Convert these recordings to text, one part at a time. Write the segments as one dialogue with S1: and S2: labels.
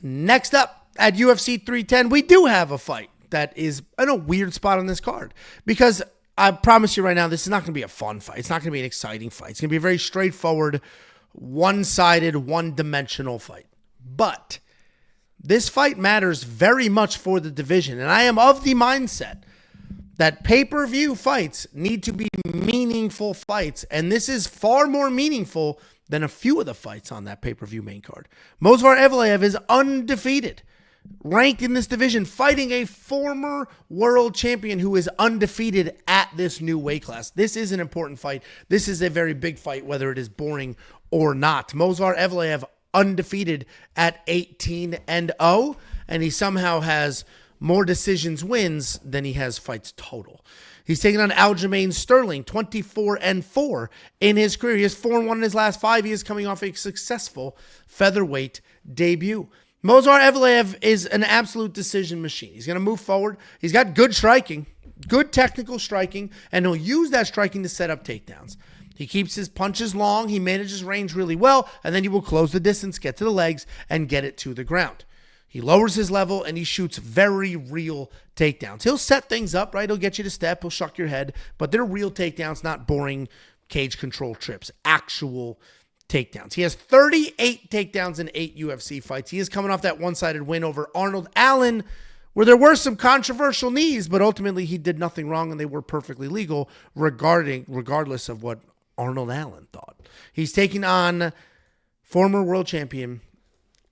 S1: Next up at UFC 310, we do have a fight that is in a weird spot on this card because I promise you right now, this is not going to be a fun fight. It's not going to be an exciting fight. It's going to be a very straightforward, one-sided, one-dimensional fight. But this fight matters very much for the division, and I am of the mindset that pay-per-view fights need to be meaningful fights, and this is far more meaningful than a few of the fights on that pay-per-view main card. Movsar Evloev is undefeated, ranked in this division, fighting a former world champion who is undefeated at this new weight class. This is an important fight. This is a very big fight, whether it is boring or not. Movsar Evloev undefeated at 18-0, and he somehow has more decisions wins than he has fights total. He's taking on Aljamain Sterling, 24-4 in his career. He has 4-1 in his last 5. He is coming off a successful featherweight debut. Movsar Evloev is an absolute decision machine. He's going to move forward. He's got good striking, good technical striking, and he'll use that striking to set up takedowns. He keeps his punches long. He manages range really well, and then he will close the distance, get to the legs, and get it to the ground. He lowers his level, and he shoots very real takedowns. He'll set things up, right? He'll get you to step. He'll shuck your head. But they're real takedowns, not boring cage control trips. Actual takedowns. He has 38 takedowns in 8 UFC fights. He is coming off that one-sided win over Arnold Allen, where there were some controversial knees, but ultimately he did nothing wrong, and they were perfectly legal regardless of what Arnold Allen thought. He's taking on former world champion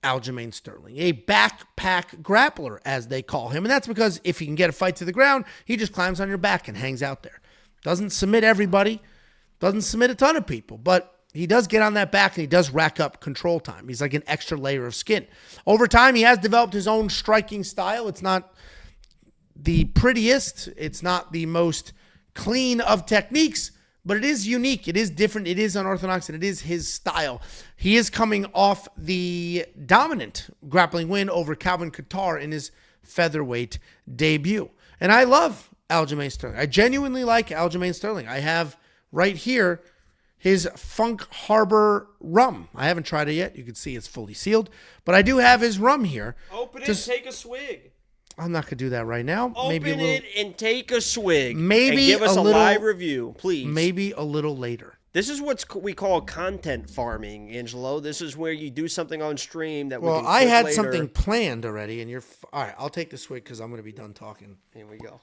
S1: Aljamain Sterling, a backpack grappler, as they call him. And that's because if he can get a fight to the ground, he just climbs on your back and hangs out there. Doesn't submit everybody, doesn't submit a ton of people, but he does get on that back and he does rack up control time. He's like an extra layer of skin. Over time, he has developed his own striking style. It's not the prettiest. It's not the most clean of techniques, but it is unique. It is different. It is unorthodox, and it is his style. He is coming off the dominant grappling win over Calvin Kattar in his featherweight debut. And I love Aljamain Sterling. I genuinely like Aljamain Sterling. I have right here his Funk Harbor rum. I haven't tried it yet. You can see it's fully sealed. But I do have his rum here.
S2: Open it and take a swig.
S1: I'm not going to do that right now.
S2: Open it and take a swig.
S1: Maybe
S2: and give us a live review, please.
S1: Maybe a little later.
S2: This is what we call content farming, Angelo. This is where you do something on stream that we can
S1: I had
S2: later.
S1: something planned already, and all right, I'll take the swig because I'm going to be done talking.
S2: Here we go.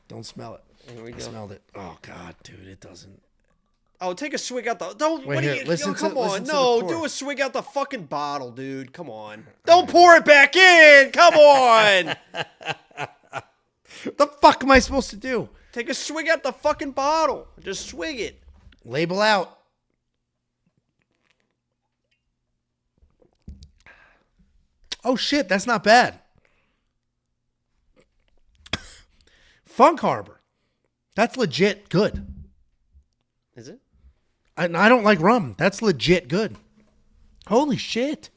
S1: Don't smell it.
S2: Here we go.
S1: I smelled it. Oh, God, dude, it doesn't.
S2: Oh, take a swig out the... Don't...
S1: Wait,
S2: what
S1: here,
S2: are you...
S1: listen
S2: come
S1: to,
S2: on.
S1: listen
S2: No,
S1: to the pour.
S2: do a swig out the fucking bottle, dude. Come on. Don't pour it back in. Come on.
S1: What the fuck am I supposed to do?
S2: Take a swig out the fucking bottle. Just swig it.
S1: Label out. Oh, shit, that's not bad. Funk Harbor. That's legit good.
S2: Is it?
S1: I don't like rum. That's legit good. Holy shit.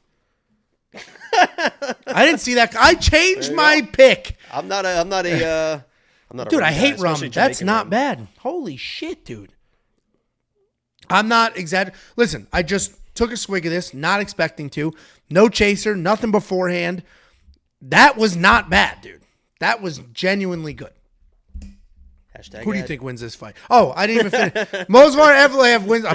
S1: I didn't see that. I changed my pick.
S2: I'm not a
S1: Dude, I hate
S2: guy,
S1: rum.
S2: especially
S1: That's
S2: Jamaican
S1: not
S2: rum.
S1: bad. Holy shit, dude. I'm not exaggerating. Listen, I just took a swig of this, not expecting to. No chaser, nothing beforehand. That was not bad, dude. That was genuinely good.
S2: Hashtag
S1: Who do you
S2: ad.
S1: think wins this fight? Oh, I didn't even finish. Movsar Evloev wins.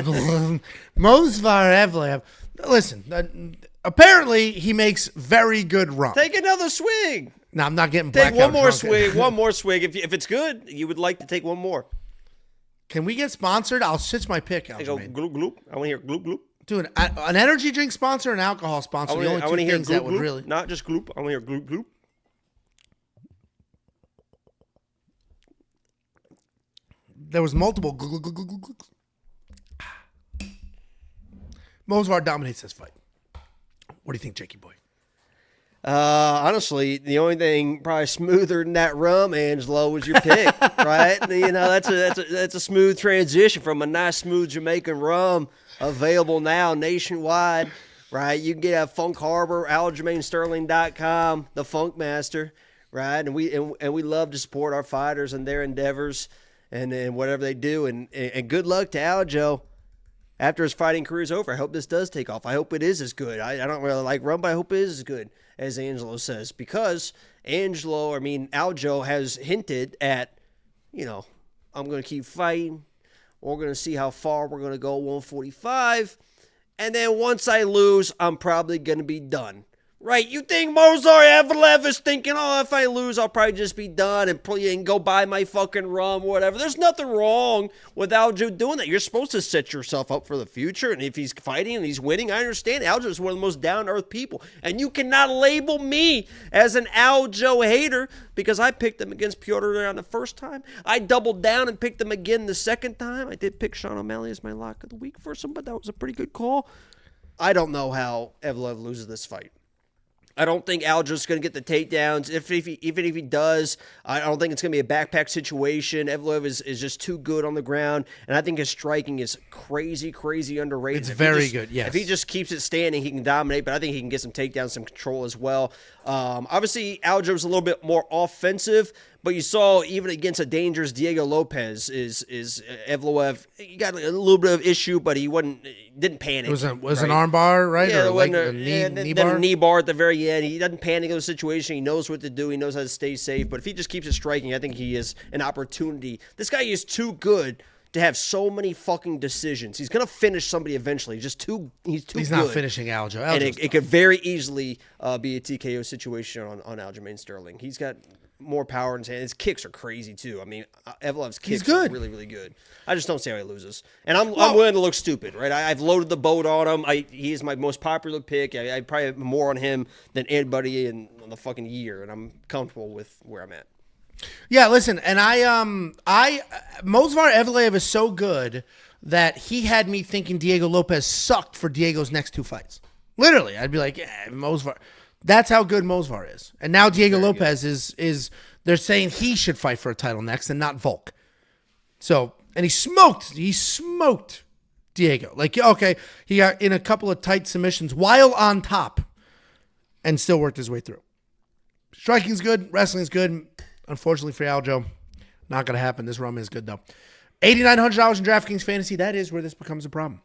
S1: Movsar Evloev. Listen, apparently he makes very good rum.
S2: Take another swig.
S1: No, I'm not getting
S2: Take
S1: blackout
S2: one more
S1: drunk.
S2: swig. One more swig. If it's good, you would like to take one more.
S1: Can we get sponsored? I'll switch my pick,
S2: I go
S1: Aljamain.
S2: gloop gloop. I want to hear gloop gloop.
S1: Dude, an energy drink sponsor and an alcohol sponsor. The only
S2: I want
S1: two
S2: to hear
S1: things
S2: gloop
S1: that would
S2: gloop.
S1: really.
S2: Not just gloop. I want to hear gloop gloop.
S1: There was multiple. Movsar dominates this fight. What do you think, Jakey boy?
S2: Honestly, the only thing probably smoother than that rum, Angelo, was your pick, right? You know, that's a smooth transition from a nice, smooth Jamaican rum available now nationwide, right? You can get at Funk Harbor, AljamainSterling.com, the Funk Master, right? And we love to support our fighters and their endeavors and whatever they do. And good luck to Aljo. after his fighting career is over. I hope this does take off. I hope it is as good. I don't really like Rum, but I hope it is as good as Angelo says, because Aljo has hinted at, I'm going to keep fighting. We're going to see how far we're going to go, 145. And then once I lose, I'm probably going to be done. Right? You think Movsar Evloev is thinking, if I lose, I'll probably just be done and go buy my fucking rum or whatever. There's nothing wrong with Aljo doing that. You're supposed to set yourself up for the future. And if he's fighting and he's winning, I understand. Aljo is one of the most down-to-earth people. And you cannot label me as an Aljo hater because I picked him against Piotr Yan the first time. I doubled down and picked him again the second time. I did pick Sean O'Malley as my lock of the week for him, but that was a pretty good call. I don't know how Evloev loses this fight. I don't think Aljo's going to get the takedowns. Even if he does, I don't think it's going to be a backpack situation. Evloev is just too good on the ground, and I think his striking is crazy, crazy underrated.
S1: It's very good, yes.
S2: If he just keeps it standing, he can dominate, but I think he can get some takedowns, some control as well. Obviously, Aljo's a little bit more offensive, but you saw even against a dangerous Diego Lopez is Evloev. He got a little bit of issue, but he didn't panic.
S1: It was an arm bar, right?
S2: Yeah,
S1: or like a knee bar?
S2: A knee bar at the very end. He doesn't panic in the situation. He knows what to do. He knows how to stay safe. But if he just keeps it striking, I think he is an opportunity. This guy is too good to have so many fucking decisions. He's going to finish somebody eventually. He's too good.
S1: He's not finishing Aljo.
S2: And it could very easily be a TKO situation on Aljamain Sterling. He's got more power in his hand. His kicks are crazy too. Evloev's kicks are really, really good. I just don't see how he loses. And I'm willing to look stupid, right? I've loaded the boat on him. He is my most popular pick. I probably have more on him than anybody in the fucking year, and I'm comfortable with where I'm at.
S1: Yeah, listen, and Movsar Evloev is so good that he had me thinking Diego Lopez sucked for Diego's next two fights. Literally, I'd be like, Movsar. That's how good Movsar is. And now Diego Lopez is they're saying he should fight for a title next and not Volk. So, and he smoked Diego. Like, okay, he got in a couple of tight submissions while on top and still worked his way through. Striking's good, wrestling's good. Unfortunately for Aljo, not going to happen. This rum is good, though. $8,900 in DraftKings Fantasy. That is where this becomes a problem.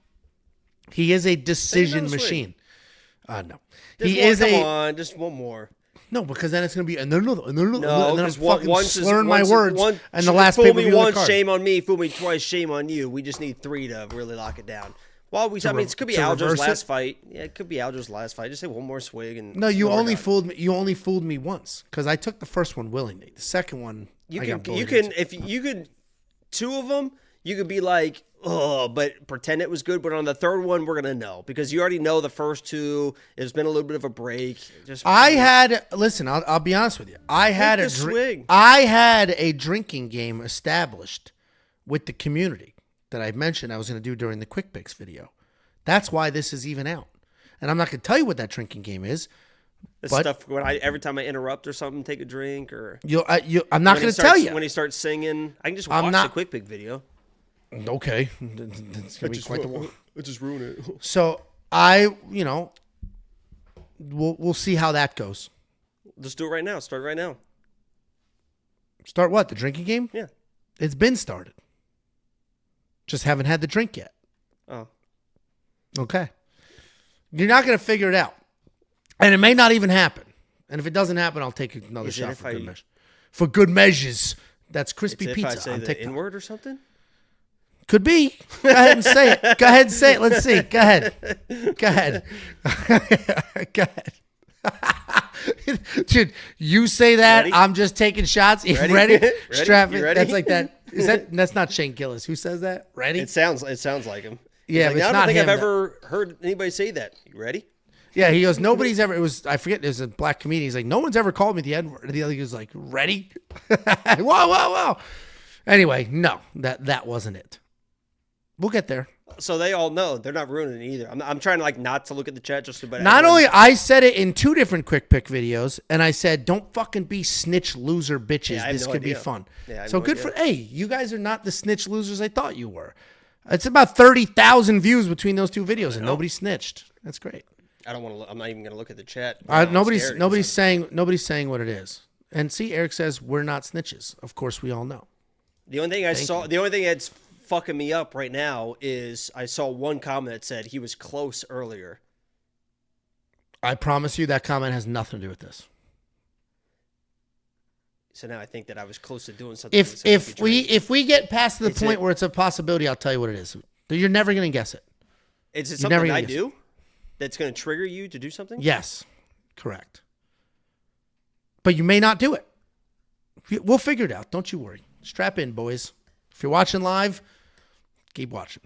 S1: He is a decision machine. No.
S2: Come on, just one more.
S1: No, because then it's going to be and then I'm
S2: fucking
S1: slurring my words. And the last pay-per-view
S2: fool me once,
S1: card.
S2: Shame on me. Fool me twice, shame on you. We just need 3 to really lock it down. It could be Aljo's last fight. Yeah, it could be Aljo's last fight. Just say one more swig and
S1: no. You only fooled me. You only fooled me once because I took the first one willingly. The second one,
S2: you could 2 of them. You could be like, but pretend it was good. But on the third one, we're gonna know because you already know the first 2. There's been a little bit of a break.
S1: Listen. I'll be honest with you. I had a drinking game established with the community that I mentioned I was going to do during the Quick Picks video. That's why this is even out. And I'm not going to tell you what that drinking game is.
S2: Stuff when every time I interrupt or something, take a drink or
S1: I'm not going to tell you.
S2: When he starts singing, I can just watch the Quick Pick video.
S1: Okay. It's going to be quite the one.
S2: It just ruin it.
S1: So we'll see how that goes.
S2: Just do it right now. Start right now.
S1: Start what? The drinking game?
S2: Yeah.
S1: It's been started. Just haven't had the drink yet.
S2: Oh.
S1: Okay. You're not going to figure it out. And it may not even happen. And if it doesn't happen, I'll take another shot for good measure. For good measures. That's crispy pizza.
S2: If I say the N-word or something?
S1: Could be. Go ahead and say it. Go ahead and say it. Let's see. Go ahead. Go ahead. Go ahead. Dude, you say that. Ready? I'm just taking shots.
S2: Ready?
S1: Ready?
S2: Strap it.
S1: That's like that. That's not Shane Gillis. Who says that? Ready?
S2: It sounds like him.
S1: Yeah,
S2: but
S1: it's
S2: I
S1: don't
S2: think
S1: him,
S2: I've ever heard anybody say that. You ready?
S1: Yeah, he goes, nobody's ever, I forget, there's a black comedian. He's like, no one's ever called me the N-word. And the other guy's like, ready? Whoa. Anyway, no, that wasn't it. We'll get there.
S2: So they all know. They're not ruining it either. I'm trying to not to look at the chat just about.
S1: Not only I said it in 2 different Quick Pick videos, and I said, don't fucking be snitch loser bitches.
S2: Yeah,
S1: this could be fun.
S2: Yeah,
S1: so good for, hey, you guys are not the snitch losers I thought you were. It's about 30,000 views between those 2 videos, and nobody snitched. That's great.
S2: I don't want to. I'm not even going to look at the chat.
S1: Nobody's saying what it is. And see, Eric says we're not snitches. Of course, we all know.
S2: The only thing the only thing that's fucking me up right now is I saw one comment that said he was close earlier.
S1: I promise you that comment has nothing to do with this.
S2: So now I think that I was close to doing something.
S1: If we get past the point where it's a possibility, I'll tell you what it is. You're never going to guess it.
S2: Is it something I do that's going to trigger you to do something?
S1: Yes, correct. But you may not do it. We'll figure it out. Don't you worry. Strap in, boys. If you're watching live, keep watching.